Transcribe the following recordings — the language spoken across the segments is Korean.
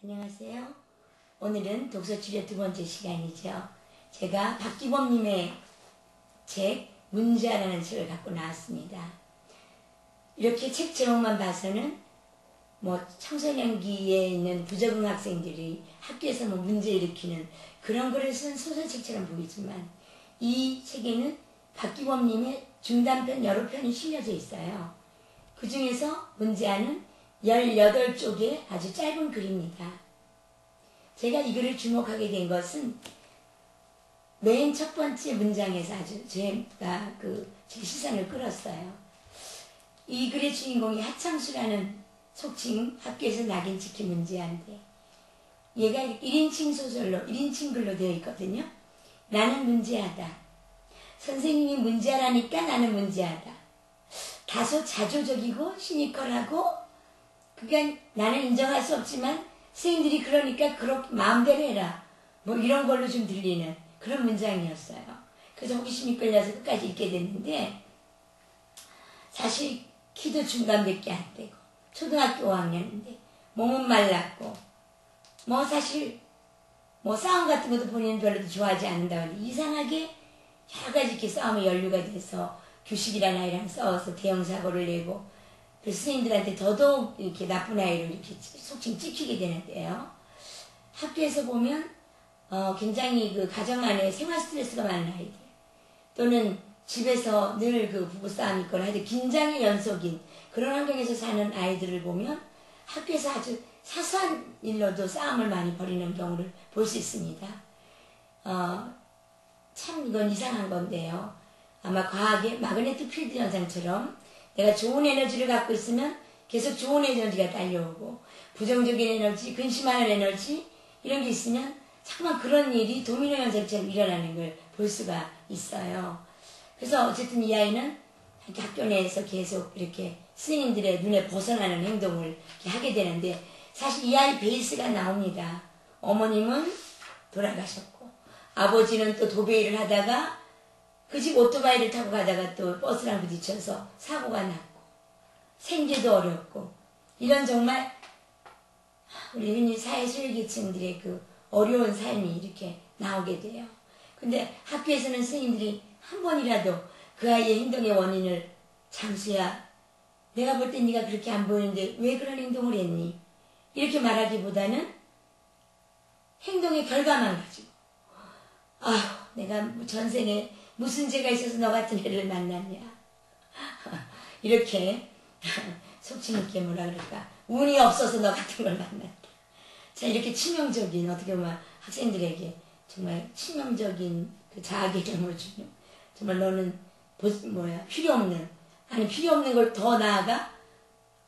안녕하세요. 오늘은 독서치료 두 번째 시간이죠. 제가 박기범님의 책 문제아라는 책을 갖고 나왔습니다. 이렇게 책 제목만 봐서는 청소년기에 있는 부적응 학생들이 학교에서 문제 일으키는 그런 글을 쓴 소설책처럼 보이지만 이 책에는 박기범님의 중단편 여러 편이 실려져 있어요. 그 중에서 문제아는 18쪽의 아주 짧은 글입니다. 제가 이 글을 주목하게 된 것은 맨 첫 번째 문장에서 아주 제가 제 시선을 끌었어요. 이 글의 주인공이 하창수라는 속칭 학교에서 낙인 찍힌 문제아인데 얘가 1인칭 소설로 1인칭 글로 되어 있거든요. 나는 문제아다. 선생님이 문제아라니까 나는 문제아다. 다소 자조적이고 시니컬하고 그러니까 나는 인정할 수 없지만 선생님들이 그러니까 그렇게 마음대로 해라. 이런 걸로 좀 들리는 그런 문장이었어요. 그래서 호기심이 끌려서 끝까지 읽게 됐는데 사실 키도 중간밖에 안 되고 초등학교 5학년인데 몸은 말랐고 사실 싸움 같은 것도 본인은 별로 좋아하지 않는다고 하는데 이상하게 여러 가지 이렇게 싸움에 연루가 돼서 규식이라는 아이랑 싸워서 대형 사고를 내고 그 스님들한테 더더욱 이렇게 나쁜 아이로 이렇게 속칭 찍히게 되는데요. 학교에서 보면 굉장히 가정 안에 생활 스트레스가 많은 아이들 또는 집에서 늘 부부싸움이 있거나 하여튼 긴장의 연속인 그런 환경에서 사는 아이들을 보면 학교에서 아주 사소한 일로도 싸움을 많이 벌이는 경우를 볼 수 있습니다. 참 이건 이상한 건데요. 아마 과학의 마그네틱 필드 현상처럼 내가 좋은 에너지를 갖고 있으면 계속 좋은 에너지가 딸려오고 부정적인 에너지, 근심하는 에너지 이런 게 있으면 자꾸만 그런 일이 도미노 현상처럼 일어나는 걸 볼 수가 있어요. 그래서 어쨌든 이 아이는 학교 내에서 계속 이렇게 스님들의 눈에 벗어나는 행동을 이렇게 하게 되는데 사실 이 아이 베이스가 나옵니다. 어머님은 돌아가셨고 아버지는 또 도배일을 하다가 그 집 오토바이를 타고 가다가 또 버스랑 부딪혀서 사고가 났고 생계도 어렵고 이런 정말 우리 흔히 사회 소외계층들의 어려운 삶이 이렇게 나오게 돼요. 근데 학교에서는 선생님들이 한 번이라도 그 아이의 행동의 원인을 장수야 내가 볼 땐 네가 그렇게 안 보이는데 왜 그런 행동을 했니? 이렇게 말하기보다는 행동의 결과만 가지고 내가 전생에 무슨 죄가 있어서 너 같은 애를 만났냐. 이렇게 속칭 있게 운이 없어서 너 같은 걸 만났다. 자, 이렇게 치명적인 어떻게 보면 학생들에게 정말 치명적인 자아개념을 주는 정말 너는 필요 없는 걸 더 나아가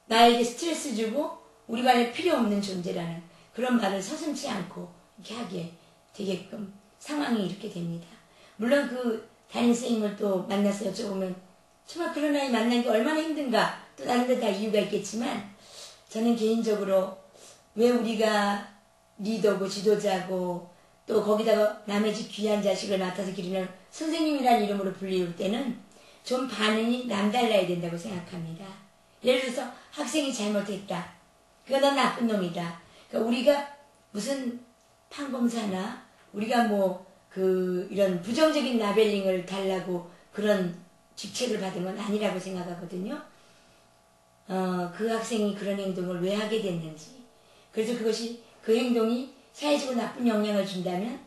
나에게 스트레스 주고 우리 반에 필요 없는 존재라는 그런 말을 서슴지 않고 이렇게 하게 되게끔 상황이 이렇게 됩니다. 물론 담임선생님을 또 만나서 여쭤보면 정말 그런 아이 만나는 게 얼마나 힘든가 또 다른 데 다 이유가 있겠지만 저는 개인적으로 왜 우리가 리더고 지도자고 또 거기다가 남의 집 귀한 자식을 맡아서 기르는 선생님이라는 이름으로 불리울 때는 좀 반응이 남달라야 된다고 생각합니다. 예를 들어서 학생이 잘못했다. 그거 넌 나쁜 놈이다. 그러니까 우리가 무슨 판검사나 우리가 이런 부정적인 라벨링을 달라고 그런 직책을 받은 건 아니라고 생각하거든요. 그 학생이 그런 행동을 왜 하게 됐는지. 그래서 그 행동이 사회적으로 나쁜 영향을 준다면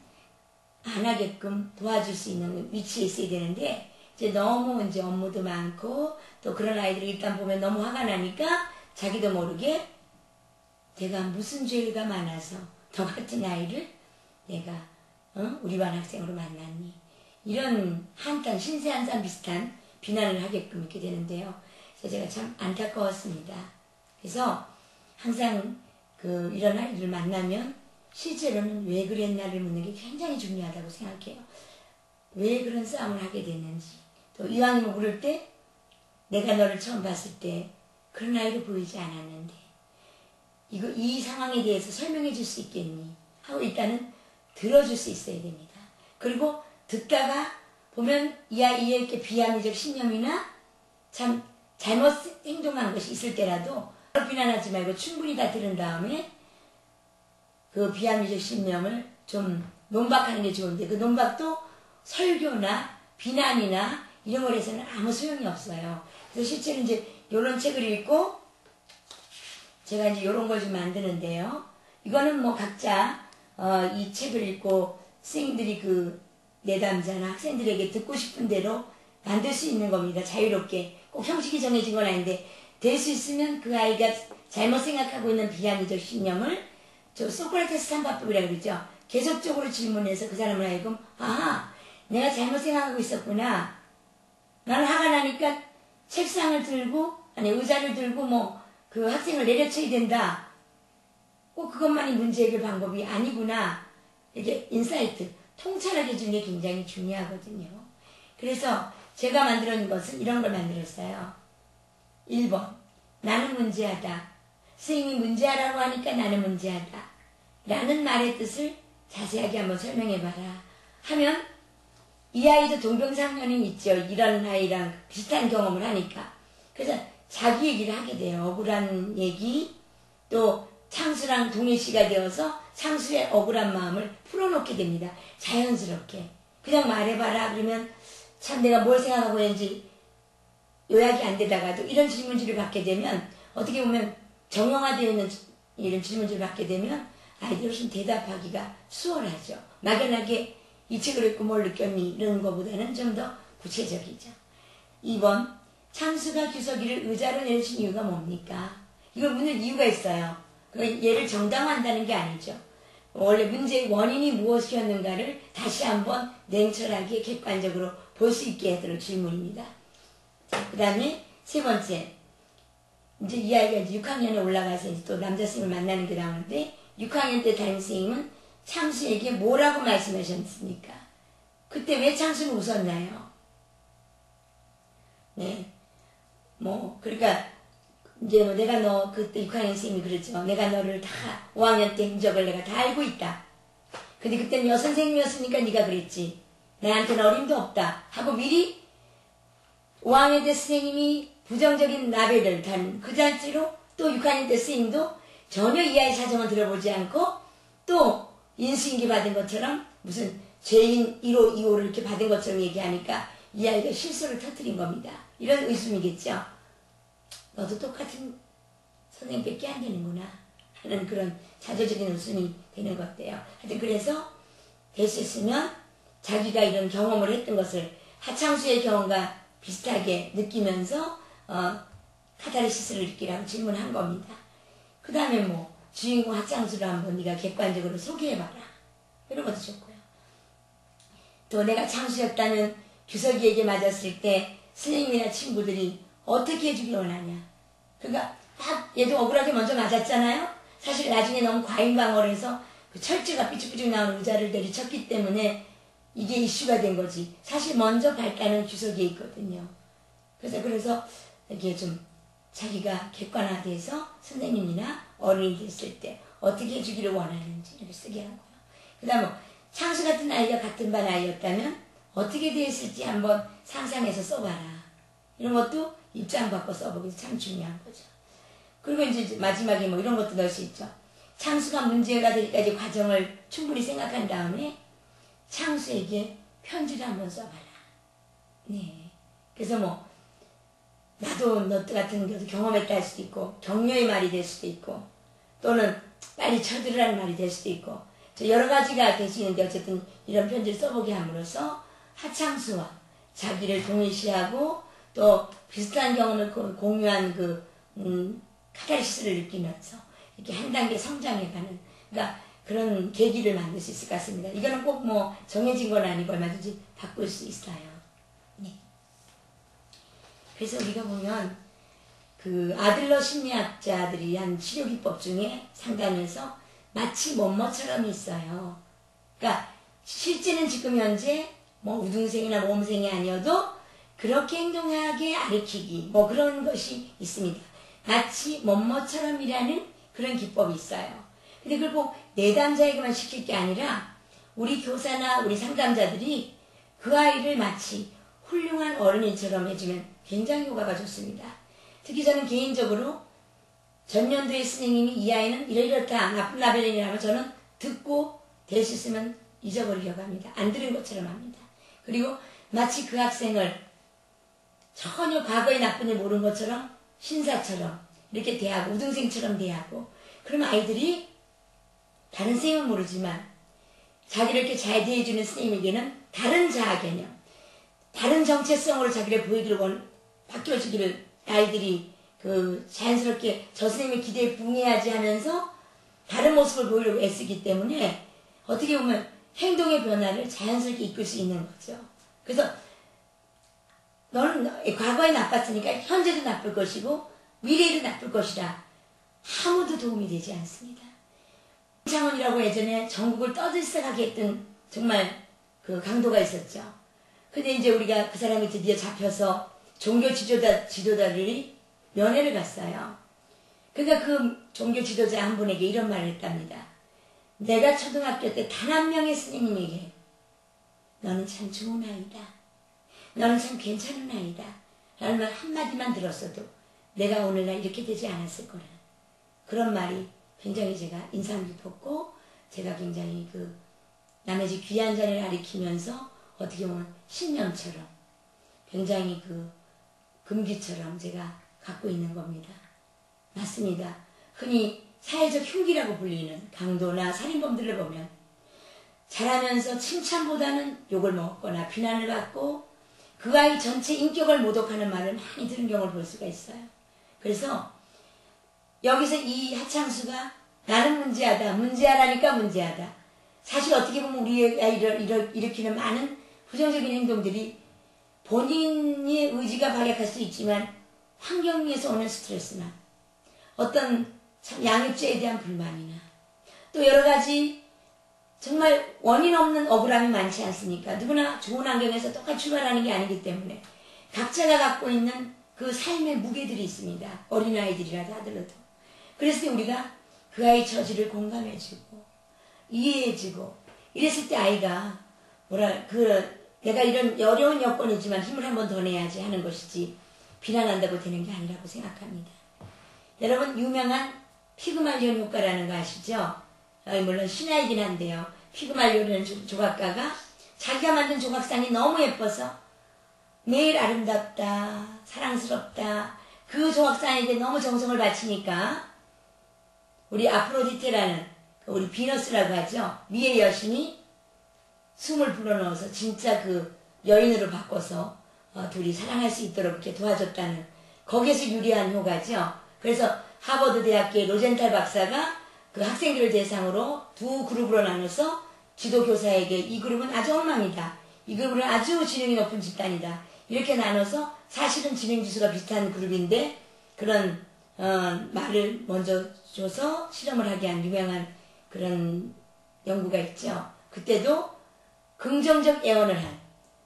안 하게끔 도와줄 수 있는 위치에 있어야 되는데, 너무 업무도 많고, 또 그런 아이들이 일단 보면 너무 화가 나니까 자기도 모르게 내가 무슨 죄가 많아서 너 같은 아이를 내가 우리 반 학생으로 만났니? 이런 신세한산 비슷한 비난을 하게끔 이렇게 되는데요. 그래서 제가 참 안타까웠습니다. 그래서 항상 이런 아이들을 만나면 실제로는 왜 그랬나를 묻는 게 굉장히 중요하다고 생각해요. 왜 그런 싸움을 하게 됐는지. 또 이왕이면 물을 때 내가 너를 처음 봤을 때 그런 아이로 보이지 않았는데 이 상황에 대해서 설명해 줄 수 있겠니? 하고 일단은 들어줄 수 있어야 됩니다. 그리고 듣다가 보면 이 아이의 이렇게 비합리적 신념이나 참 잘못 행동한 것이 있을 때라도 비난하지 말고 충분히 다 들은 다음에 그 비합리적 신념을 좀 논박하는 게 좋은데 그 논박도 설교나 비난이나 이런 걸 해서는 아무 소용이 없어요. 그래서 실제로 이제 이런 책을 읽고 제가 이제 이런 걸 좀 만드는데요. 이거는 뭐 각자 이 책을 읽고 선생님들이 그 내담자나 학생들에게 듣고 싶은 대로 만들 수 있는 겁니다. 자유롭게. 꼭 형식이 정해진 건 아닌데 될 수 있으면 그 아이가 잘못 생각하고 있는 비합리적 신념을 저 소크라테스 삼가법이라고 그러죠. 계속적으로 질문해서 그 사람을 하여금 아하 내가 잘못 생각하고 있었구나. 나는 화가 나니까 책상을 들고 아니 의자를 들고 뭐 그 학생을 내려쳐야 된다. 꼭 그것만이 문제 해결 방법이 아니구나. 이게 인사이트, 통찰하게 주는 게 굉장히 중요하거든요. 그래서 제가 만들어 놓은 것은 이런 걸 만들었어요. 1번, 나는 문제하다. 선생님이 문제하라고 하니까 나는 문제하다. 라는 말의 뜻을 자세하게 한번 설명해봐라. 하면 이 아이도 동병상련이 있죠. 이런 아이랑 비슷한 경험을 하니까. 그래서 자기 얘기를 하게 돼요. 억울한 얘기, 또 창수랑 동일시가 되어서 창수의 억울한 마음을 풀어놓게 됩니다. 자연스럽게. 그냥 말해봐라. 그러면 참 내가 뭘 생각하고 있는지 요약이 안 되다가도 이런 질문지를 받게 되면 어떻게 보면 정형화되어 있는 이런 질문지를 받게 되면 아이들이 훨씬 대답하기가 수월하죠. 막연하게 이 책을 읽고 뭘 느꼈니? 이런 것보다는 좀 더 구체적이죠. 2번, 창수가 규석이를 의자로 내리신 이유가 뭡니까? 이걸 묻는 이유가 있어요. 얘를 정당화한다는 게 아니죠. 원래 문제의 원인이 무엇이었는가를 다시 한번 냉철하게 객관적으로 볼 수 있게 하도록 질문입니다. 그 다음에 세 번째, 이제 이 아이가 이제 6학년에 올라가서 이제 또 남자 선생님을 만나는 게 나오는데 6학년 때 담임 선생님은 창수에게 뭐라고 말씀하셨습니까? 그때 왜 창수는 웃었나요? 네. 그러니까, 이제 내가 너, 그때 6학년 선생님이 그랬죠. 내가 너를 다, 5학년 때 행적을 내가 다 알고 있다. 근데 그때는 여선생님이었으니까 네가 그랬지. 나한테는 어림도 없다. 하고 미리 5학년 때 선생님이 부정적인 나베를 단 그 잔치로 또 6학년 때 선생님도 전혀 이 아이 사정을 들어보지 않고 또 인수인계 받은 것처럼 무슨 죄인 1호, 2호를 이렇게 받은 것처럼 얘기하니까 이 아이가 실수를 터뜨린 겁니다. 이런 의심이겠죠. 너도 똑같은 선생님밖에 안 되는구나 하는 그런 자조적인 웃음이 되는 것 같아요. 하여튼 그래서 될 수 있으면 자기가 이런 경험을 했던 것을 하창수의 경험과 비슷하게 느끼면서 카타르시스를 느끼라고 질문한 겁니다. 그 다음에 뭐 주인공 하창수를 한번 네가 객관적으로 소개해봐라. 이런 것도 좋고요. 또 내가 창수였다는 규석이에게 맞았을 때 선생님이나 친구들이 어떻게 해주길 원하냐. 그러니까 막 얘도 억울하게 먼저 맞았잖아요. 사실 나중에 너무 과잉방어를 해서 그 철제가 삐죽삐죽 나온 의자를 내리쳤기 때문에 이게 이슈가 된 거지. 사실 먼저 발단은 규석이에 있거든요. 그래서 이게 좀 자기가 객관화돼서 선생님이나 어른이 됐을 때 어떻게 해주기를 원하는지 이렇게 쓰게 하고요. 그 다음 창수 같은 아이가 같은 반 아이였다면 어떻게 되었을지 한번 상상해서 써봐라. 이런 것도 입장 바꿔 써보기 참 중요한 거죠. 그리고 이제 마지막에 뭐 이런 것도 넣을 수 있죠. 창수가 문제가 되기까지 과정을 충분히 생각한 다음에 창수에게 편지를 한번 써봐라. 네. 그래서 뭐 나도 너 같은 것도 경험했다 할 수도 있고 격려의 말이 될 수도 있고 또는 빨리 쳐들으라는 말이 될 수도 있고 여러 가지가 될 수 있는데 어쨌든 이런 편지를 써보게 함으로써 하창수와 자기를 동일시하고 또 비슷한 경험을 공유한 카타르시스를 느끼면서 이렇게 한 단계 성장해가는 그러니까 그런 계기를 만들 수 있을 것 같습니다. 이거는 꼭 뭐 정해진 건 아니고 얼마든지 바꿀 수 있어요. 네. 그래서 우리가 보면 그 아들러 심리학자들이 한 치료기법 중에 상담에서 마치 뭐뭐처럼 있어요. 그러니까 실제는 지금 현재 뭐 우등생이나 모험생이 아니어도 그렇게 행동하게 가르치기 뭐 그런 것이 있습니다. 마치 뭐뭐처럼이라는 그런 기법이 있어요. 근데 그걸 꼭 내담자에게만 시킬 게 아니라 우리 교사나 우리 상담자들이 그 아이를 마치 훌륭한 어른인처럼 해주면 굉장히 효과가 좋습니다. 특히 저는 개인적으로 전년도에 선생님이 이 아이는 이렇다 나쁜 라벨이라면 저는 듣고 될 수 있으면 잊어버리려고 합니다. 안 들은 것처럼 합니다. 그리고 마치 그 학생을 전혀 과거의 나쁜 일 모르는 것처럼 신사처럼 이렇게 대하고 우등생처럼 대하고 그러면 아이들이 다른 선생님은 모르지만 자기를 이렇게 잘 대해주는 선생님에게는 다른 자아 개념, 다른 정체성으로 자기를 보이기를 바뀌어주기를 아이들이 자연스럽게 저 선생님의 기대에 부응해야지 하면서 다른 모습을 보이려고 애쓰기 때문에 어떻게 보면 행동의 변화를 자연스럽게 이끌 수 있는 거죠. 그래서 너는 과거에 나빴으니까 현재도 나쁠 것이고 미래에도 나쁠 것이라 아무도 도움이 되지 않습니다. 창원이라고 예전에 전국을 떠들썩하게 했던 정말 그 강도가 있었죠. 근데 이제 우리가 그 사람이 드디어 잡혀서 종교 지도자들이 면회를 갔어요. 그러니까 그 종교 지도자 한 분에게 이런 말을 했답니다. 내가 초등학교 때 단 한 명의 스님에게 너는 참 좋은 아이다. 너는 참 괜찮은 아이다. 라는 말 한마디만 들었어도 내가 오늘날 이렇게 되지 않았을 거라. 그런 말이 굉장히 제가 인상 깊었고 제가 굉장히 남의 집 귀한 자리를 가리키면서 어떻게 보면 신념처럼 굉장히 금기처럼 제가 갖고 있는 겁니다. 맞습니다. 흔히 사회적 흉기라고 불리는 강도나 살인범들을 보면 자라면서 칭찬보다는 욕을 먹거나 비난을 받고 그 아이 전체 인격을 모독하는 말을 많이 들은 경우를 볼 수가 있어요. 그래서 여기서 이 하창수가 나는 문제하다, 문제하라니까 문제하다. 사실 어떻게 보면 우리 아이를 일으키는 많은 부정적인 행동들이 본인의 의지가 발약할 수 있지만 환경 위에서 오는 스트레스나 어떤 양육자에 대한 불만이나 또 여러 가지 정말 원인 없는 억울함이 많지 않습니까? 누구나 좋은 환경에서 똑같이 출발하는 게 아니기 때문에 각자가 갖고 있는 그 삶의 무게들이 있습니다. 어린아이들이라도 하더라도. 그래서 우리가 그 아이 처지를 공감해주고 이해해주고 이랬을 때 아이가 내가 이런 어려운 여건이지만 힘을 한 번 더 내야지 하는 것이지 비난한다고 되는 게 아니라고 생각합니다. 여러분 유명한 피그말리온 효과라는 거 아시죠? 물론 신화이긴 한데요. 피그말리온이라는 조각가가 자기가 만든 조각상이 너무 예뻐서 매일 아름답다, 사랑스럽다 그 조각상에게 너무 정성을 바치니까 우리 아프로디테라는 우리 비너스라고 하죠. 미의 여신이 숨을 불어넣어서 진짜 여인으로 바꿔서 둘이 사랑할 수 있도록 이렇게 도와줬다는 거기에서 유래한 효과죠. 그래서 하버드 대학교의 로젠탈 박사가 그 학생들을 대상으로 두 그룹으로 나눠서 지도교사에게 이 그룹은 아주 엉망이다. 이 그룹은 아주 지능이 높은 집단이다. 이렇게 나눠서 사실은 지능지수가 비슷한 그룹인데 그런 말을 먼저 줘서 실험을 하게 한 유명한 그런 연구가 있죠. 그때도 긍정적 애원을 한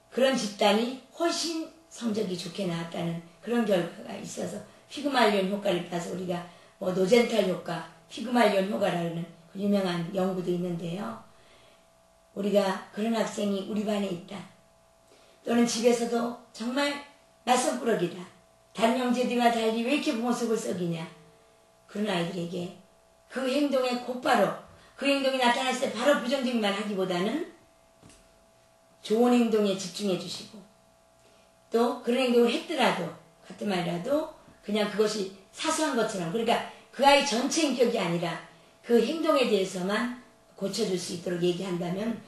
그런 집단이 훨씬 성적이 좋게 나왔다는 그런 결과가 있어서 피그말리온 효과를 따서 우리가 노젠탈 효과, 피그말리온 효과라는 그 유명한 연구도 있는데요. 우리가 그런 학생이 우리 반에 있다. 또는 집에서도 정말 말썽꾸러기다. 다른 형제들과 달리 왜 이렇게 부모 속을 썩이냐. 그런 아이들에게 그 행동에 곧바로 그 행동이 나타났을 때 바로 부정적인 말 하기보다는 좋은 행동에 집중해 주시고 또 그런 행동을 했더라도 같은 말이라도 그냥 그것이 사소한 것처럼 그러니까 그 아이 전체 인격이 아니라 그 행동에 대해서만 고쳐줄 수 있도록 얘기한다면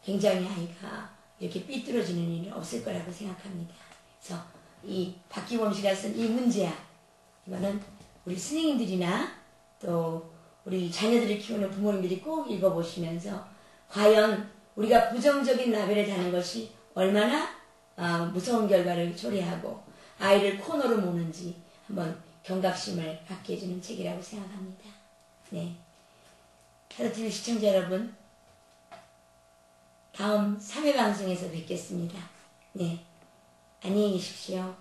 굉장히 아이가 이렇게 삐뚤어지는 일은 없을 거라고 생각합니다. 그래서 이 박기범 씨가 쓴 이 문제야 이거는 우리 스님들이나 또 우리 자녀들을 키우는 부모님들이 꼭 읽어보시면서 과연 우리가 부정적인 라벨을 다는 것이 얼마나 무서운 결과를 초래하고 아이를 코너로 모는지 한번 경각심을 갖게 해주는 책이라고 생각합니다. 네, 하루TV 시청자 여러분 다음 3회 방송에서 뵙겠습니다. 네, 안녕히 계십시오.